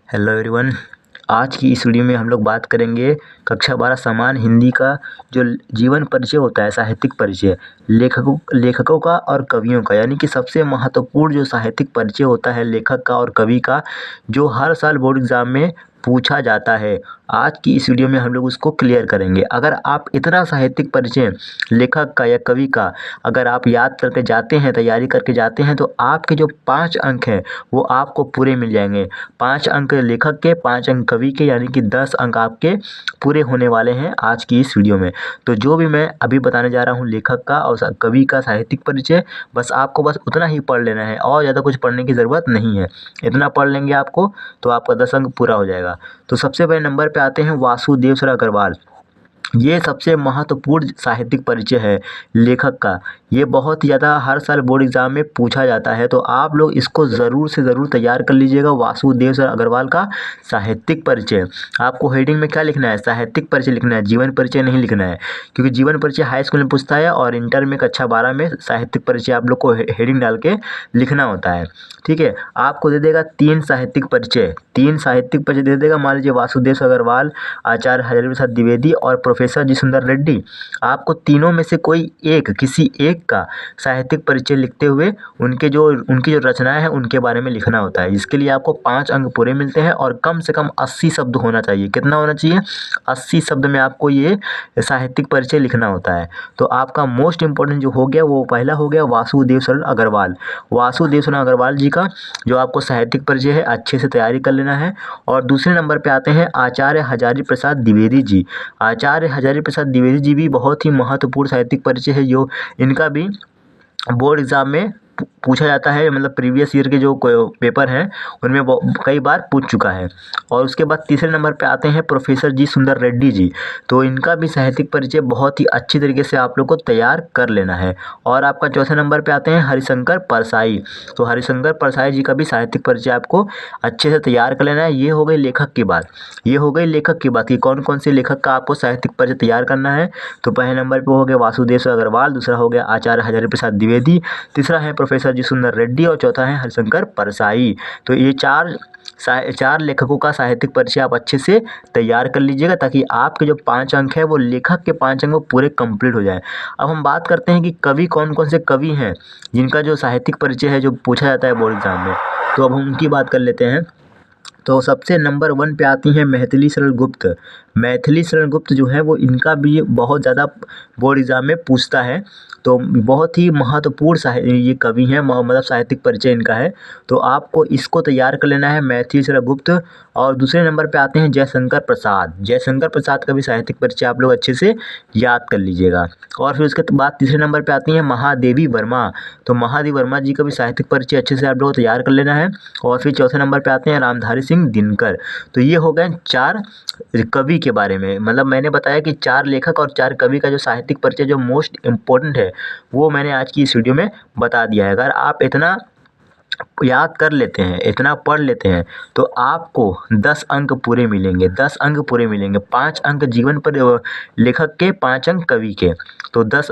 Hello everyone. आज की इस वीडियो में हम लोग बात करेंगे कक्षा 12 सामान्य हिंदी का जो जीवन परिचय होता है, साहित्यिक परिचय, लेखकों का और कवियों का, यानी कि सबसे महत्वपूर्ण जो साहित्यिक परिचय होता है लेखक का और कवि का, जो हर साल बोर्ड एग्जाम में पूछा जाता है। आज की इस वीडियो में हम लोग उसको क्लियर करेंगे। अगर आप इतना साहित्यिक परिचय लेखक का या कवि का अगर आप याद करके जाते हैं, तैयारी करके जाते हैं, तो आपके जो 5 अंक हैं वो आपको पूरे मिल जाएंगे। 5 अंक लेखक के, 5 अंक कवि के, यानी कि 10 अंक आपके पूरे होने वाले हैं आज की इस वीडियो में। तो जो भी मैं अभी बताने जा रहा हूँ लेखक का और कवि का साहित्यिक परिचय, बस आपको बस उतना ही पढ़ लेना है और ज़्यादा कुछ पढ़ने की ज़रूरत नहीं है। इतना पढ़ लेंगे आपको तो आपका 10 अंक पूरा हो जाएगा। तो सबसे पहले नंबर पे आते हैं वासुदेव सर अग्रवाल। ये सबसे महत्वपूर्ण साहित्यिक परिचय है लेखक का। ये बहुत ही ज़्यादा हर साल बोर्ड एग्जाम में पूछा जाता है, तो आप लोग इसको ज़रूर से ज़रूर तैयार कर लीजिएगा। वासुदेव सर अग्रवाल का साहित्यिक परिचय। आपको हेडिंग में क्या लिखना है? साहित्यिक परिचय लिखना है, जीवन परिचय नहीं लिखना है, क्योंकि जीवन परिचय हाई स्कूल में पूछता है और इंटर में कक्षा 12 में साहित्यिक परिचय आप लोग को हेडिंग डाल के लिखना होता है। ठीक है, आपको दे देगा 3 साहित्यिक परिचय, 3 साहित्यिक परिचय दे देगा। मान लीजिए वासुदेव अग्रवाल, आचार्य हजारी प्रसाद द्विवेदी और प्रोफेसर जी सुंदर रेड्डी। आपको तीनों में से कोई एक, किसी एक का साहित्यिक परिचय लिखते हुए उनकी जो रचनाएं हैं उनके बारे में लिखना होता है। इसके लिए आपको 5 अंक पूरे मिलते हैं और कम से कम 80 शब्द होना चाहिए। कितना होना चाहिए? 80 शब्द में आपको ये साहित्यिक परिचय लिखना होता है। तो आपका मोस्ट इंपॉर्टेंट जो हो गया वो पहला हो गया वासुदेव शरण अग्रवाल। वासुदेव शरण अग्रवाल जी का जो आपको साहित्यिक परिचय है अच्छे से तैयारी कर लेना है। और दूसरे नंबर पे आते हैं आचार्य हजारी प्रसाद द्विवेदी जी। आचार्य हजारी प्रसाद द्विवेदी जी भी बहुत ही महत्वपूर्ण साहित्यिक परिचय है, जो इनका भी बोर्ड एग्जाम में पूछा जाता है। मतलब प्रीवियस ईयर के जो पेपर हैं उनमें कई बार पूछ चुका है। और उसके बाद तीसरे नंबर पे आते हैं प्रोफेसर जी सुंदर रेड्डी जी। तो इनका भी साहित्यिक परिचय बहुत ही अच्छी तरीके से आप लोग को तैयार कर लेना है। और आपका चौथे नंबर पे आते हैं हरिशंकर परसाई। तो हरिशंकर परसाई जी का भी साहित्यिक परिचय आपको अच्छे से तैयार कर लेना है। ये हो गई लेखक की बात। ये हो गई लेखक की बात कि कौन कौन से लेखक का आपको साहित्यिक परिचय तैयार करना है। तो पहले नंबर पे हो गया वासुदेव अग्रवाल, दूसरा हो गया आचार्य हजारी प्रसाद द्विवेदी, तीसरा है प्रोफेसर जी सुंदर रेड्डी और चौथा है हरिशंकर परसाई। तो ये चार लेखकों का साहित्यिक परिचय आप अच्छे से तैयार कर लीजिएगा, ताकि आपके जो 5 अंक है वो लेखक के 5 अंक वो पूरे कंप्लीट हो जाए। अब हम बात करते हैं कि कवि कौन कौन से कवि हैं जिनका जो साहित्यिक परिचय है जो पूछा जाता है बोर्ड एग्जाम में। तो अब हम उनकी बात कर लेते हैं। तो सबसे नंबर 1 पे आती हैं मैथिली शरण गुप्त। मैथिली शरण गुप्त जो है वो इनका भी बहुत ज़्यादा बोर्ड एग्जाम में पूछता है। तो बहुत ही महत्वपूर्ण ये कवि हैं, मतलब साहित्यिक परिचय इनका है। तो आपको इसको तैयार कर लेना है, मैथिली शरण गुप्त। और दूसरे नंबर पे आते हैं जयशंकर प्रसाद। जयशंकर प्रसाद का भी साहित्यिक परिचय आप लोग अच्छे से याद कर लीजिएगा। और फिर उसके बाद तीसरे नंबर पे आती हैं महादेवी वर्मा। तो महादेवी वर्मा जी का भी साहित्यिक परिचय अच्छे से आप लोग को तैयार कर लेना है। और फिर चौथे नंबर पे आते हैं रामधारी सिंह दिनकर। तो ये हो गए 4 कवि के बारे में। मतलब मैंने बताया कि 4 लेखक और 4 कवि का जो साहित्यिक परिचय जो मोस्ट इम्पोर्टेंट है वो मैंने आज की इस वीडियो में बता दिया है। अगर आप इतना याद कर लेते हैं, इतना पढ़ लेते हैं, तो आपको 10 अंक पूरे मिलेंगे। 10 अंक पूरे मिलेंगे। 5 अंक जीवन पर लेखक के, 5 अंक कवि के। तो 10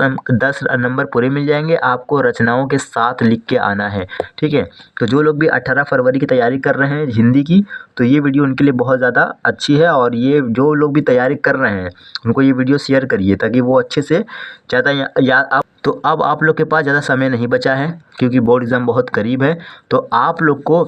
नंबर पूरे मिल जाएंगे। आपको रचनाओं के साथ लिख के आना है। ठीक है, तो जो लोग भी 18 फरवरी की तैयारी कर रहे हैं हिंदी की, तो ये वीडियो उनके लिए बहुत ज़्यादा अच्छी है। और ये जो लोग भी तैयारी कर रहे हैं उनको ये वीडियो शेयर करिए, ताकि वो अच्छे से ज़्यादा याद। तो अब आप लोग के पास ज़्यादा समय नहीं बचा है, क्योंकि बोर्ड एग्ज़ाम बहुत करीब है। तो आप लोग को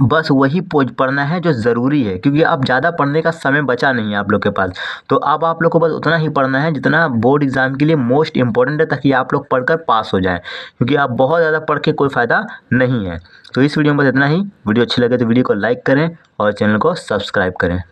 बस वही पढ़ना है जो ज़रूरी है, क्योंकि अब ज़्यादा पढ़ने का समय बचा नहीं है आप लोग के पास। तो अब आप लोग को बस उतना ही पढ़ना है जितना बोर्ड एग्ज़ाम के लिए मोस्ट इंपॉर्टेंट है, ताकि आप लोग पढ़कर पास हो जाएं। क्योंकि आप बहुत ज़्यादा पढ़ के कोई फ़ायदा नहीं है। तो इस वीडियो में बस इतना ही। वीडियो अच्छी लगे तो वीडियो को लाइक करें और चैनल को सब्सक्राइब करें।